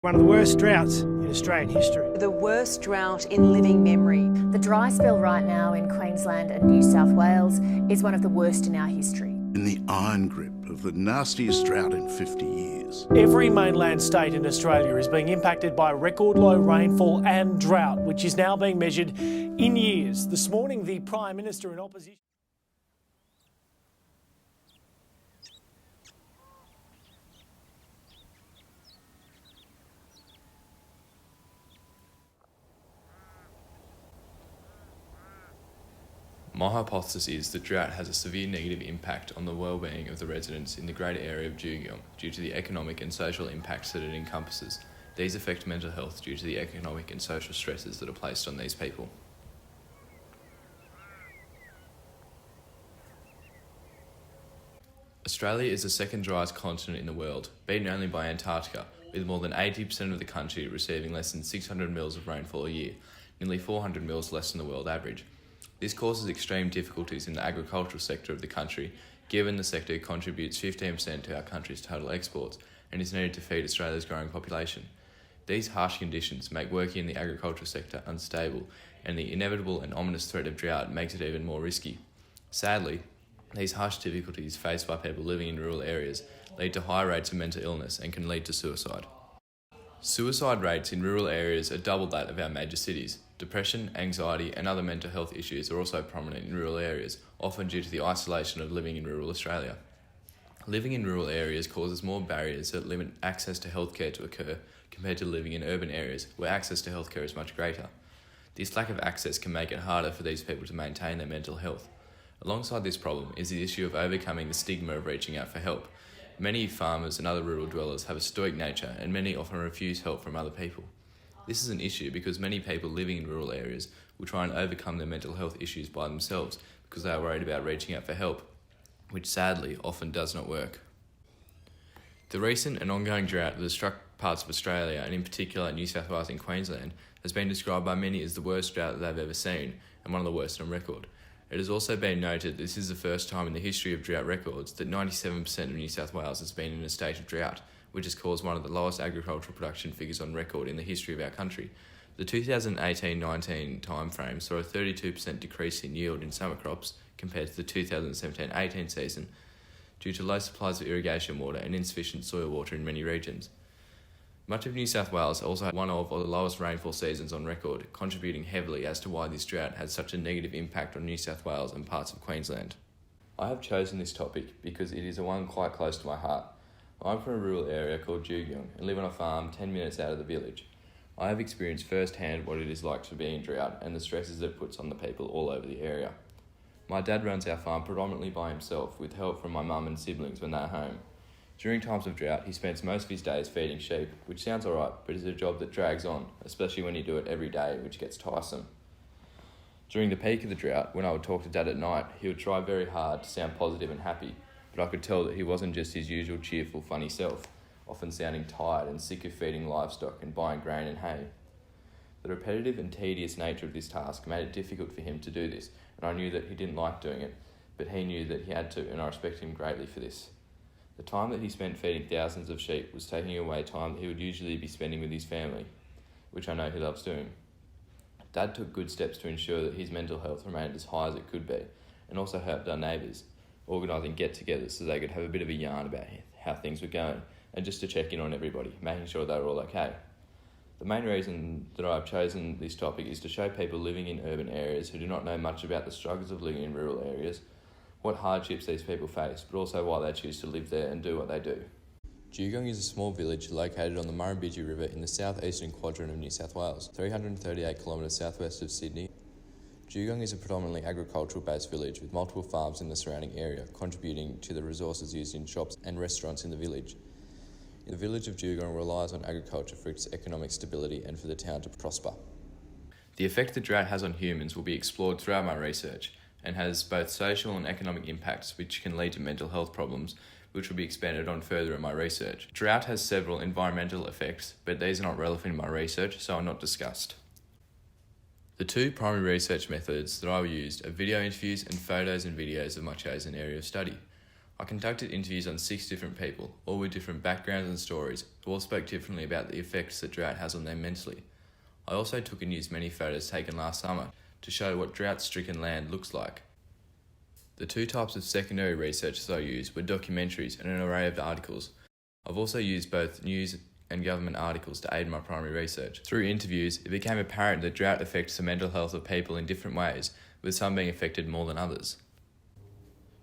One of the worst droughts in Australian history. The worst drought in living memory. The dry spell right now in Queensland and New South Wales is one of the worst in our history. In the iron grip of the nastiest drought in 50 years. Every mainland state in Australia is being impacted by record low rainfall and drought, which is now being measured in years. This morning, the Prime Minister in opposition... My hypothesis is that drought has a severe negative impact on the well-being of the residents in the greater area of Jugeong due to the economic and social impacts that it encompasses. These affect mental health due to the economic and social stresses that are placed on these people. Australia is the second driest continent in the world, beaten only by Antarctica, with more than 80% of the country receiving less than 600 mils of rainfall a year, nearly 400 mils less than the world average. This causes extreme difficulties in the agricultural sector of the country, given the sector contributes 15% to our country's total exports and is needed to feed Australia's growing population. These harsh conditions make working in the agricultural sector unstable, and the inevitable and ominous threat of drought makes it even more risky. Sadly, these harsh difficulties faced by people living in rural areas lead to high rates of mental illness and can lead to suicide. Suicide rates in rural areas are double that of our major cities. Depression, anxiety and other mental health issues are also prominent in rural areas, often due to the isolation of living in rural Australia. Living in rural areas causes more barriers that limit access to healthcare to occur compared to living in urban areas where access to healthcare is much greater. This lack of access can make it harder for these people to maintain their mental health. Alongside this problem is the issue of overcoming the stigma of reaching out for help. Many farmers and other rural dwellers have a stoic nature and many often refuse help from other people. This is an issue because many people living in rural areas will try and overcome their mental health issues by themselves because they are worried about reaching out for help, which sadly often does not work. The recent and ongoing drought that has struck parts of Australia, and in particular New South Wales and Queensland, has been described by many as the worst drought that they've ever seen and one of the worst on record. It has also been noted that this is the first time in the history of drought records that 97% of New South Wales has been in a state of drought, which has caused one of the lowest agricultural production figures on record in the history of our country. The 2018-19 timeframe saw a 32% decrease in yield in summer crops compared to the 2017-18 season due to low supplies of irrigation water and insufficient soil water in many regions. Much of New South Wales also had one of the lowest rainfall seasons on record, contributing heavily as to why this drought had such a negative impact on New South Wales and parts of Queensland. I have chosen this topic because it is one quite close to my heart. I'm from a rural area called Jugeong and live on a farm 10 minutes out of the village. I have experienced firsthand what it is like to be in drought and the stresses it puts on the people all over the area. My dad runs our farm predominantly by himself with help from my mum and siblings when they're home. During times of drought, he spends most of his days feeding sheep, which sounds alright, but is a job that drags on, especially when you do it every day, which gets tiresome. During the peak of the drought, when I would talk to Dad at night, he would try very hard to sound positive and happy, but I could tell that he wasn't just his usual cheerful, funny self, often sounding tired and sick of feeding livestock and buying grain and hay. The repetitive and tedious nature of this task made it difficult for him to do this, and I knew that he didn't like doing it, but he knew that he had to, and I respect him greatly for this. The time that he spent feeding thousands of sheep was taking away time that he would usually be spending with his family, which I know he loves doing. Dad took good steps to ensure that his mental health remained as high as it could be, and also helped our neighbours, organising get-togethers so they could have a bit of a yarn about how things were going, and just to check in on everybody, making sure they were all okay. The main reason that I've chosen this topic is to show people living in urban areas who do not know much about the struggles of living in rural areas, what hardships these people face, but also why they choose to live there and do what they do. Jugeong is a small village located on the Murrumbidgee River in the southeastern quadrant of New South Wales, 338 kilometres southwest of Sydney. Jugeong is a predominantly agricultural-based village with multiple farms in the surrounding area, contributing to the resources used in shops and restaurants in the village. The village of Jugeong relies on agriculture for its economic stability and for the town to prosper. The effect the drought has on humans will be explored throughout my research and has both social and economic impacts which can lead to mental health problems, which will be expanded on further in my research. Drought has several environmental effects, but these are not relevant in my research, so are not discussed. The two primary research methods that I used are video interviews and photos and videos of my chosen area of study. I conducted interviews on 6 different people, all with different backgrounds and stories, who all spoke differently about the effects that drought has on them mentally. I also took and used many photos taken last summer to show what drought-stricken land looks like. The 2 types of secondary research that I used were documentaries and an array of articles. I've also used both news and government articles to aid my primary research. Through interviews, it became apparent that drought affects the mental health of people in different ways, with some being affected more than others.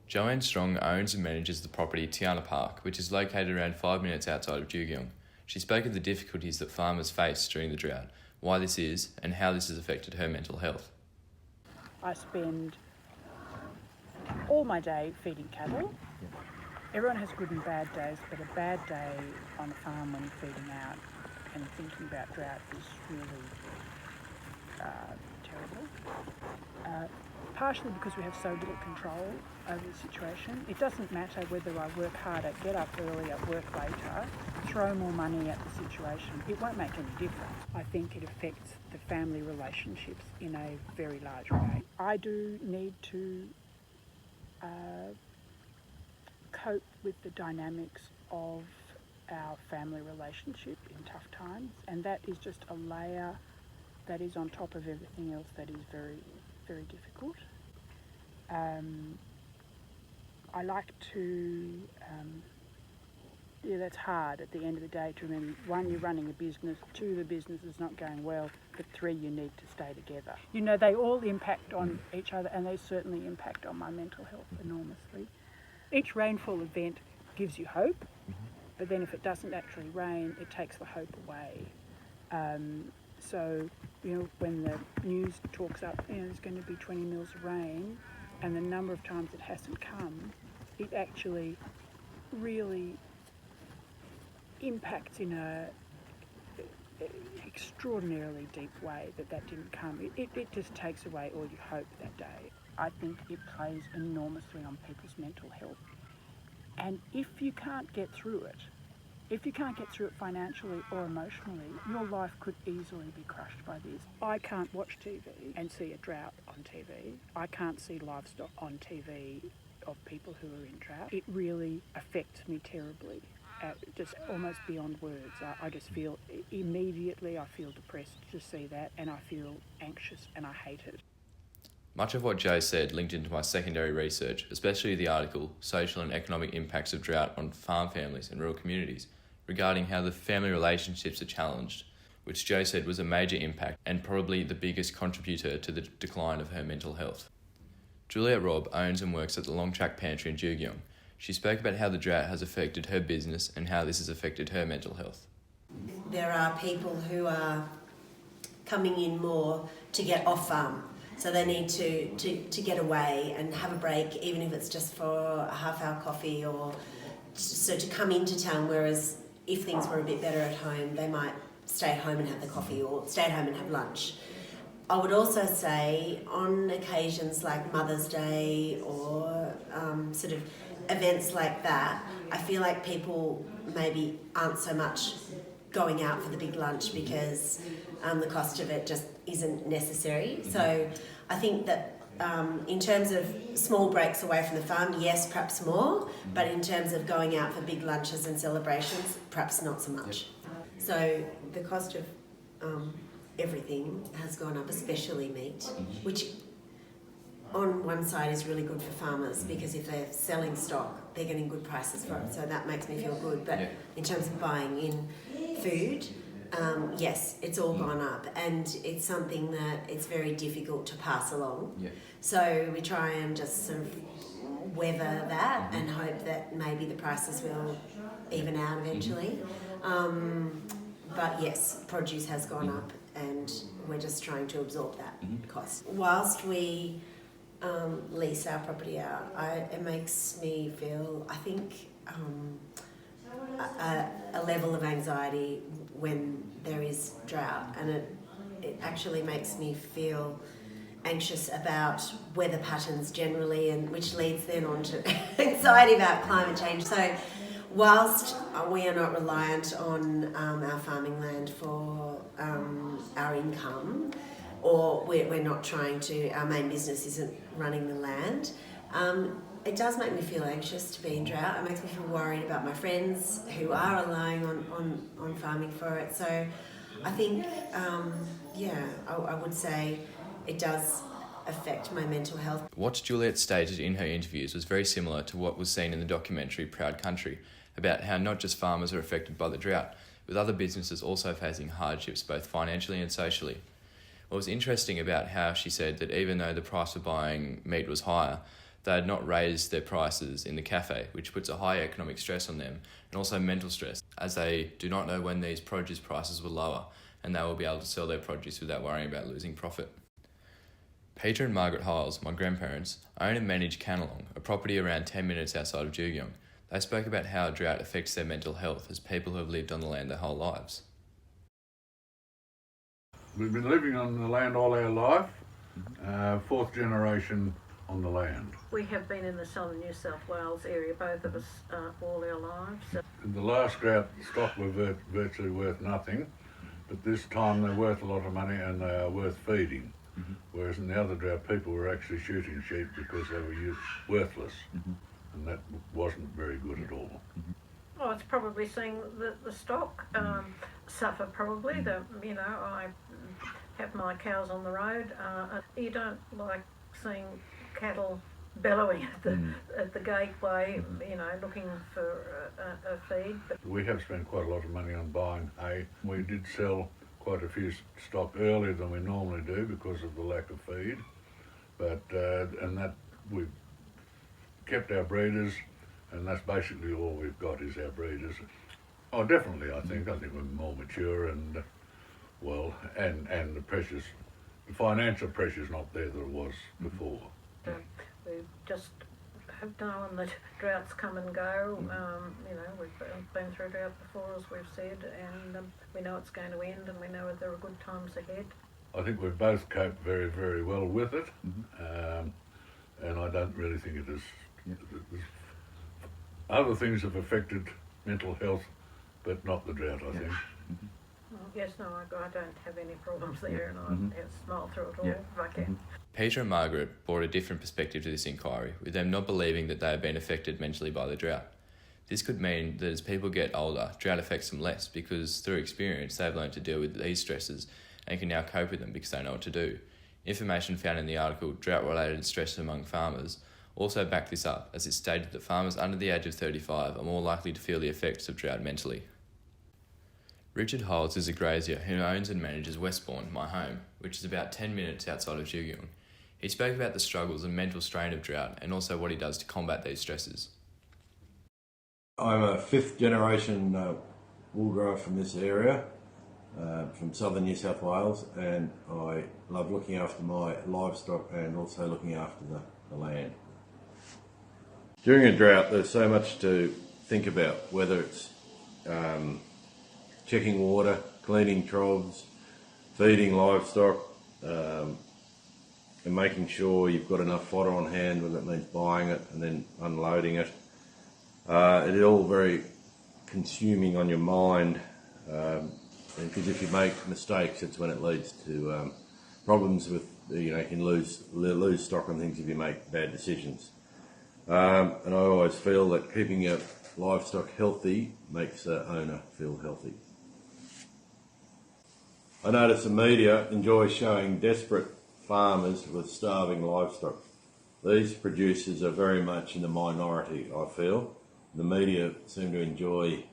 Joanne Strong owns and manages the property Tiana Park, which is located around 5 minutes outside of Jugeong. She spoke of the difficulties that farmers face during the drought, why this is, and how this has affected her mental health. I spend all my day feeding cattle. Everyone has good and bad days, but a bad day on a farm when you're feeding out and thinking about drought is really terrible. Partially because we have so little control over the situation. It doesn't matter whether I work harder, get up earlier, work later, throw more money at the situation. It won't make any difference. I think it affects the family relationships in a very large way. I do need to cope with the dynamics of our family relationship in tough times, and that is just a layer that is on top of everything else that is very, very difficult. I like to, that's hard at the end of the day to remember, 1, you're running a business, 2, the business is not going well, but 3, you need to stay together. You know, they all impact on each other, and they certainly impact on my mental health enormously. Each rainfall event gives you hope, but then if it doesn't actually rain, it takes the hope away. So, when the news talks up, there's going to be 20 mils of rain, and the number of times it hasn't come, it actually really impacts in a extraordinarily deep way that didn't come. It just takes away all your hope that day. I think it plays enormously on people's mental health. And if you can't get through it, financially or emotionally, your life could easily be crushed by this. I can't watch TV and see a drought on TV. I can't see livestock on TV of people who are in drought. It really affects me terribly, just almost beyond words. I just feel, immediately I feel depressed to see that, and I feel anxious and I hate it. Much of what Jo said linked into my secondary research, especially the article, Social and Economic Impacts of Drought on Farm Families and Rural Communities, regarding how the family relationships are challenged, which Jo said was a major impact and probably the biggest contributor to the decline of her mental health. Juliet Robb owns and works at the Long Track Pantry in Jugeong. She spoke about how the drought has affected her business and how this has affected her mental health. There are people who are coming in more to get off farm. So they need to get away and have a break, even if it's just for a half-hour coffee, or so to come into town, whereas if things were a bit better at home, they might stay at home and have the coffee, or stay at home and have lunch. I would also say on occasions like Mother's Day or sort of events like that, I feel like people maybe aren't so much going out for the big lunch because the cost of it just isn't necessary. So I think that in terms of small breaks away from the farm, yes, perhaps more, but in terms of going out for big lunches and celebrations, perhaps not so much. So the cost of everything has gone up, especially meat, which on one side is really good for farmers because if they're selling stock, they're getting good prices for it, so that makes me feel good. But in terms of buying in food, yes, it's all gone up, and it's something that it's very difficult to pass along. So we try and just sort of weather that and hope that maybe the prices will even out eventually. But yes, produce has gone up, and we're just trying to absorb that cost. Whilst we lease our property out, it makes me feel, I think, a level of anxiety when there is drought, and it actually makes me feel anxious about weather patterns generally, and which leads then on to anxiety about climate change. So whilst we are not reliant on our farming land for our income, or we're not trying to, our main business isn't running the land, It does make me feel anxious to be in drought. It makes me feel worried about my friends who are relying on farming for it. So I think, I would say it does affect my mental health. What Juliet stated in her interviews was very similar to what was seen in the documentary Proud Country, about how not just farmers are affected by the drought, with other businesses also facing hardships both financially and socially. What was interesting about how she said that even though the price of buying meat was higher, they had not raised their prices in the cafe, which puts a high economic stress on them and also mental stress, as they do not know when these produce prices will lower and they will be able to sell their produce without worrying about losing profit. Peter and Margaret Hyles, my grandparents, own and manage Canalong, a property around 10 minutes outside of Jugeong. They spoke about how drought affects their mental health as people who have lived on the land their whole lives. We've been living on the land all our life, fourth generation on the land. We have been in the southern New South Wales area, both of us, all our lives. In the last drought, stock were virtually worth nothing, but this time they're worth a lot of money and they are worth feeding. Whereas in the other drought, people were actually shooting sheep because they were worthless, and that wasn't very good at all. Oh, it's probably seeing the stock suffer probably. I have my cows on the road. You don't like seeing cattle bellowing at the gateway, looking for a feed. But we have spent quite a lot of money on buying hay. We did sell quite a few stock earlier than we normally do because of the lack of feed, but and that we've kept our breeders, and that's basically all we've got is our breeders. Oh, definitely, I think we're more mature and and the financial pressure's not there that it was before. we just have known that droughts come and go. We've been through drought before, as we've said, and we know it's going to end, and we know there are good times ahead. I think we've both coped very, very well with it, and I don't really think it is. Other things have affected mental health, but not the drought, I think. Yes, no, I don't have any problems there, and I smile through it all if I can. Peter and Margaret brought a different perspective to this inquiry, with them not believing that they have been affected mentally by the drought. This could mean that as people get older, drought affects them less because through experience they've learned to deal with these stresses and can now cope with them because they know what to do. Information found in the article Drought-Related Stress Among Farmers also backed this up, as it stated that farmers under the age of 35 are more likely to feel the effects of drought mentally. Richard Hyles is a grazier who owns and manages Westbourne, my home, which is about 10 minutes outside of Jugeong. He spoke about the struggles and mental strain of drought and also what he does to combat these stresses. I'm a fifth generation wool grower from this area, from southern New South Wales, and I love looking after my livestock and also looking after the land. During a drought, there's so much to think about, whether it's checking water, cleaning troughs, feeding livestock, and making sure you've got enough fodder on hand, whether that means buying it and then unloading it. It is all very consuming on your mind, because if you make mistakes, it's when it leads to problems with, you can lose stock on things if you make bad decisions. And I always feel that keeping your livestock healthy makes the owner feel healthy. I notice the media enjoy showing desperate farmers with starving livestock. These producers are very much in the minority, I feel. The media seem to enjoy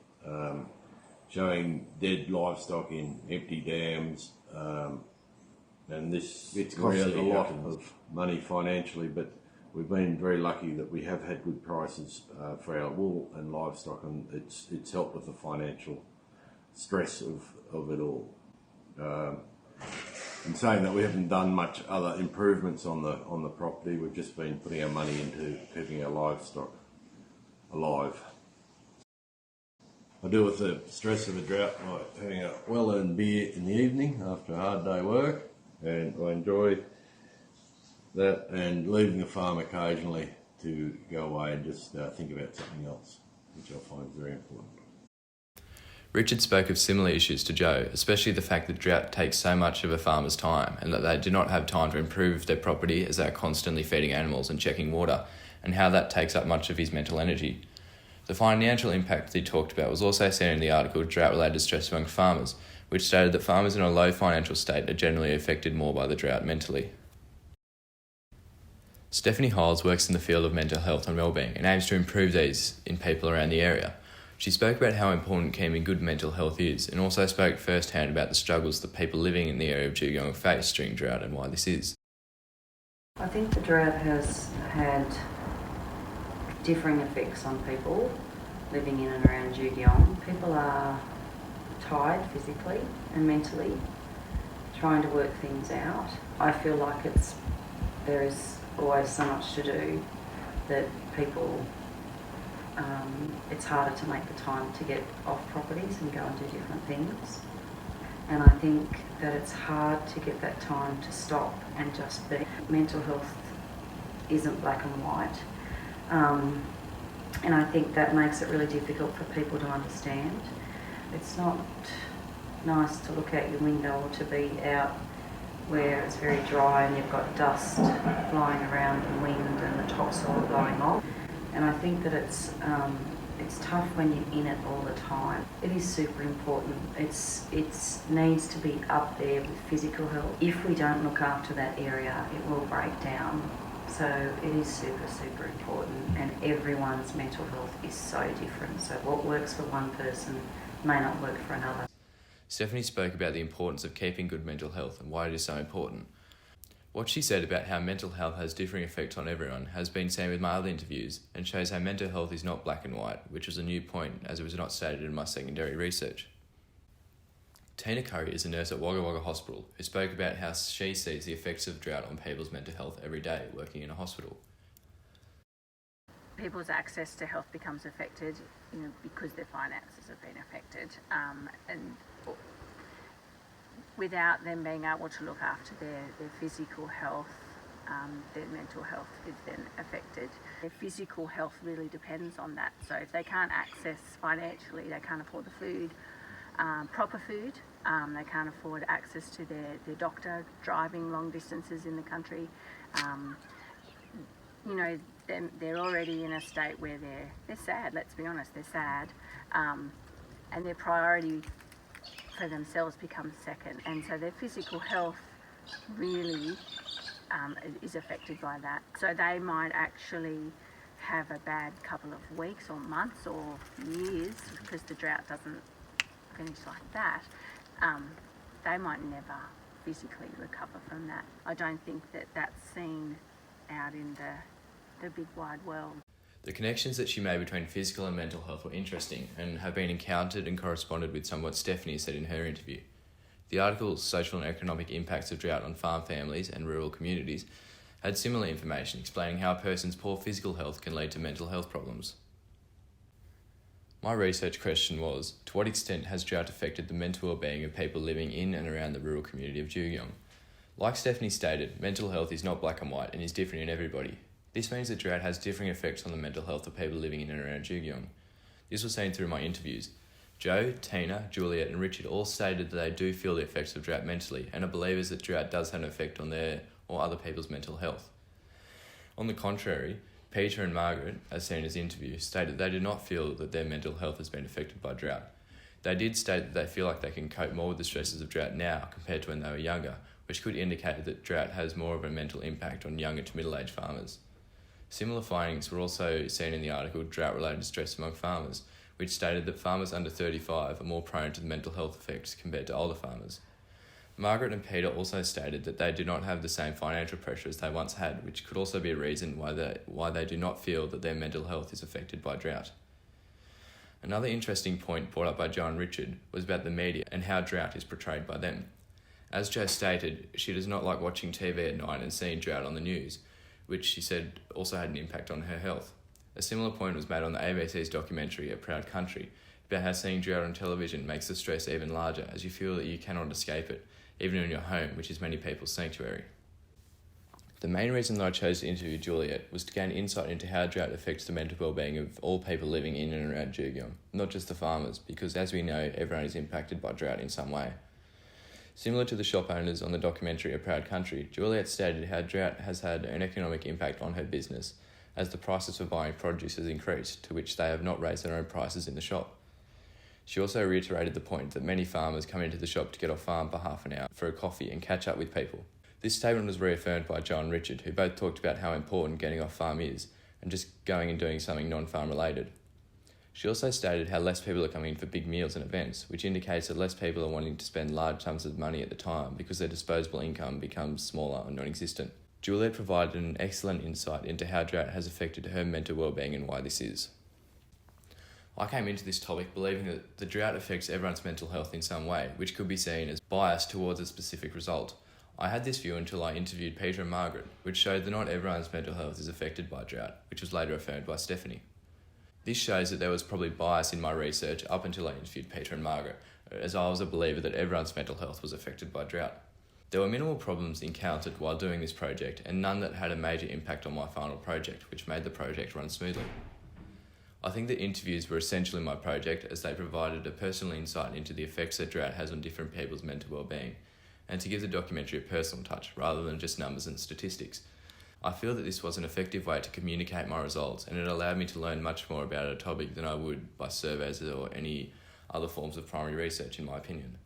showing dead livestock in empty dams, and it's costed a lot of money financially, but we've been very lucky that we have had good prices for our wool and livestock, and it's helped with the financial stress of it all. In saying that, we haven't done much other improvements on the property. We've just been putting our money into keeping our livestock alive. I deal with the stress of a drought by having a well-earned beer in the evening after a hard day work, and I enjoy that, and leaving the farm occasionally to go away and just think about something else, which I find very important. Richard spoke of similar issues to Joe, especially the fact that drought takes so much of a farmer's time and that they do not have time to improve their property as they are constantly feeding animals and checking water, and how that takes up much of his mental energy. The financial impact he talked about was also seen in the article Drought-Related Stress Among Farmers, which stated that farmers in a low financial state are generally affected more by the drought mentally. Stephanie Hyles works in the field of mental health and wellbeing and aims to improve these in people around the area. She spoke about how important keeping good mental health is, and also spoke firsthand about the struggles that people living in the area of Jugeong face during drought and why this is. I think the drought has had differing effects on people living in and around Jugeong. People are tired physically and mentally, trying to work things out. I feel like there is always so much to do that people, it's harder to make the time to get off properties and go and do different things. And I think that it's hard to get that time to stop and just be. Mental health isn't black and white. And I think that makes it really difficult for people to understand. It's not nice to look out your window or to be out where it's very dry and you've got dust flying around and wind and the topsoil blowing off. And I think that it's tough when you're in it all the time. It is super important. It needs to be up there with physical health. If we don't look after that area, it will break down. So it is super, super important, and everyone's mental health is so different. So what works for one person may not work for another. Stephanie spoke about the importance of keeping good mental health and why it is so important. What she said about how mental health has differing effects on everyone has been seen with my other interviews and shows how mental health is not black and white, which was a new point as it was not stated in my secondary research. Tina Curry is a nurse at Wagga Wagga Hospital who spoke about how she sees the effects of drought on people's mental health every day working in a hospital. People's access to health becomes affected, because their finances have been affected, and without them being able to look after their physical health, their mental health is then affected. Their physical health really depends on that. So if they can't access financially, they can't afford the food, proper food, they can't afford access to their doctor, driving long distances in the country. They're already in a state where they're sad, let's be honest, they're sad, and their priority for themselves becomes second, and so their physical health really is affected by that. So they might actually have a bad couple of weeks or months or years, because the drought doesn't finish like that. They might never physically recover from that. I don't think that that's seen out in the big wide world. The connections that she made between physical and mental health were interesting and have been encountered and corresponded with somewhat Stephanie said in her interview. The article's social and economic impacts of drought on farm families and rural communities had similar information explaining how a person's poor physical health can lead to mental health problems. My research question was, to what extent has drought affected the mental well-being of people living in and around the rural community of Jugeong? Like Stephanie stated, mental health is not black and white and is different in everybody. This means that drought has differing effects on the mental health of people living in and around Jugeong. This was seen through my interviews. Joe, Tina, Juliet and Richard all stated that they do feel the effects of drought mentally and are believers that drought does have an effect on their or other people's mental health. On the contrary, Peter and Margaret, as seen in his interview, stated they do not feel that their mental health has been affected by drought. They did state that they feel like they can cope more with the stresses of drought now compared to when they were younger, which could indicate that drought has more of a mental impact on younger to middle-aged farmers. Similar findings were also seen in the article Drought-Related Stress Among Farmers, which stated that farmers under 35 are more prone to the mental health effects compared to older farmers. Margaret and Peter also stated that they do not have the same financial pressure as they once had, which could also be a reason why they do not feel that their mental health is affected by drought. Another interesting point brought up by Joe and Richard was about the media and how drought is portrayed by them. As Jo stated, she does not like watching TV at night and seeing drought on the news, which she said also had an impact on her health. A similar point was made on the ABC's documentary A Proud Country about how seeing drought on television makes the stress even larger as you feel that you cannot escape it, even in your home, which is many people's sanctuary. The main reason that I chose to interview Juliet was to gain insight into how drought affects the mental well-being of all people living in and around Jugeong, not just the farmers, because as we know, everyone is impacted by drought in some way. Similar to the shop owners on the documentary A Proud Country, Juliet stated how drought has had an economic impact on her business, as the prices for buying produce has increased, to which they have not raised their own prices in the shop. She also reiterated the point that many farmers come into the shop to get off farm for half an hour for a coffee and catch up with people. This statement was reaffirmed by Joe and Richard, who both talked about how important getting off farm is and just going and doing something non-farm related. She also stated how less people are coming in for big meals and events, which indicates that less people are wanting to spend large sums of money at the time because their disposable income becomes smaller or non-existent. Juliet provided an excellent insight into how drought has affected her mental well-being and why this is. I came into this topic believing that the drought affects everyone's mental health in some way, which could be seen as bias towards a specific result. I had this view until I interviewed Peter and Margaret, which showed that not everyone's mental health is affected by drought, which was later affirmed by Stephanie. This shows that there was probably bias in my research up until I interviewed Peter and Margaret, as I was a believer that everyone's mental health was affected by drought. There were minimal problems encountered while doing this project, and none that had a major impact on my final project, which made the project run smoothly. I think that interviews were essential in my project as they provided a personal insight into the effects that drought has on different people's mental well-being, and to give the documentary a personal touch rather than just numbers and statistics. I feel that this was an effective way to communicate my results, and it allowed me to learn much more about a topic than I would by surveys or any other forms of primary research, in my opinion.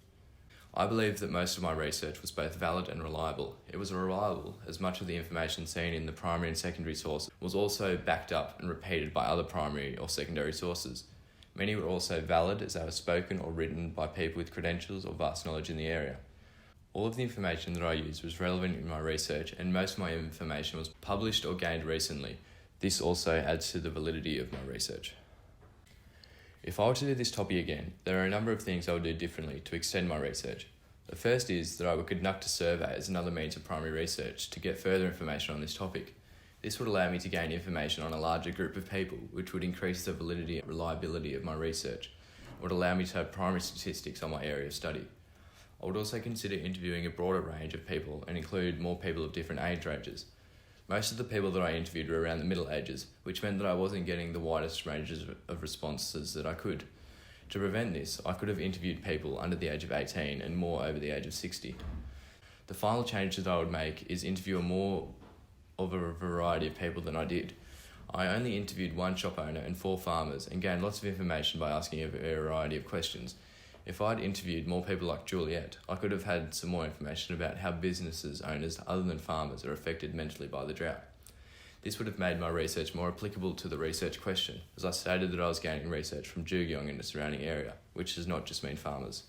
I believe that most of my research was both valid and reliable. It was reliable as much of the information seen in the primary and secondary source was also backed up and repeated by other primary or secondary sources. Many were also valid as they were spoken or written by people with credentials or vast knowledge in the area. All of the information that I used was relevant in my research, and most of my information was published or gained recently. This also adds to the validity of my research. If I were to do this topic again, there are a number of things I would do differently to extend my research. The first is that I would conduct a survey as another means of primary research to get further information on this topic. This would allow me to gain information on a larger group of people, which would increase the validity and reliability of my research. It would allow me to have primary statistics on my area of study. I would also consider interviewing a broader range of people and include more people of different age ranges. Most of the people that I interviewed were around the middle ages, which meant that I wasn't getting the widest ranges of responses that I could. To prevent this, I could have interviewed people under the age of 18 and more over the age of 60. The final change that I would make is interview more of a variety of people than I did. I only interviewed one shop owner and 4 farmers and gained lots of information by asking a variety of questions. If I'd interviewed more people like Juliet, I could have had some more information about how businesses owners other than farmers are affected mentally by the drought. This would have made my research more applicable to the research question, as I stated that I was gaining research from Jugyong and the surrounding area, which does not just mean farmers.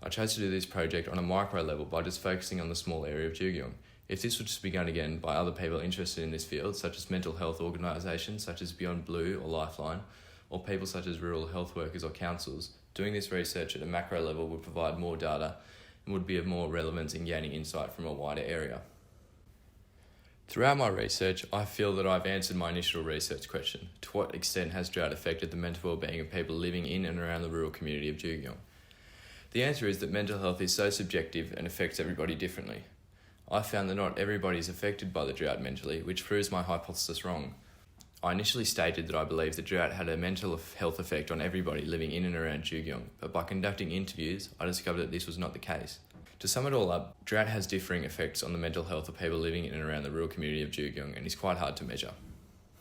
I chose to do this project on a micro level by just focusing on the small area of Jugyong. If this was just begun again by other people interested in this field, such as mental health organisations such as Beyond Blue or Lifeline, or people such as rural health workers or councils, doing this research at a macro level would provide more data and would be of more relevance in gaining insight from a wider area. Throughout my research, I feel that I've answered my initial research question: to what extent has drought affected the mental well-being of people living in and around the rural community of Jugyong? The answer is that mental health is so subjective and affects everybody differently. I found that not everybody is affected by the drought mentally, which proves my hypothesis wrong. I initially stated that I believed the drought had a mental health effect on everybody living in and around Jugyong, but by conducting interviews, I discovered that this was not the case. To sum it all up, drought has differing effects on the mental health of people living in and around the rural community of Jugyong and is quite hard to measure.